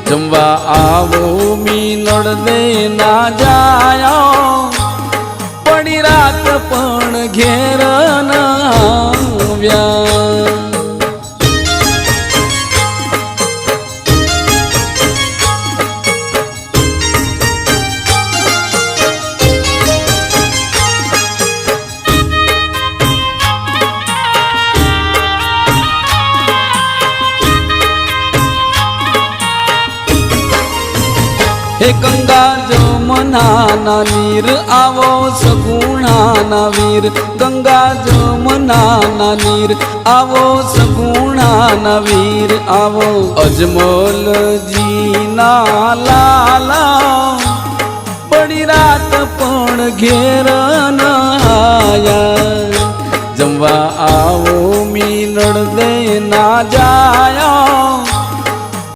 जमवा आवो मिलड़ दे ना जायो पड़ी रात पण घेर न आव्या। हे गंगा जमुना ना नीर आवो सगुणा ना वीर। गंगा जमुना ना नीर आवो सगुणा ना वीर। आवो अजमल जी ना लाला बड़ी रात पण घेर न आया। जमवा आवो मिलड़ दे ना जाया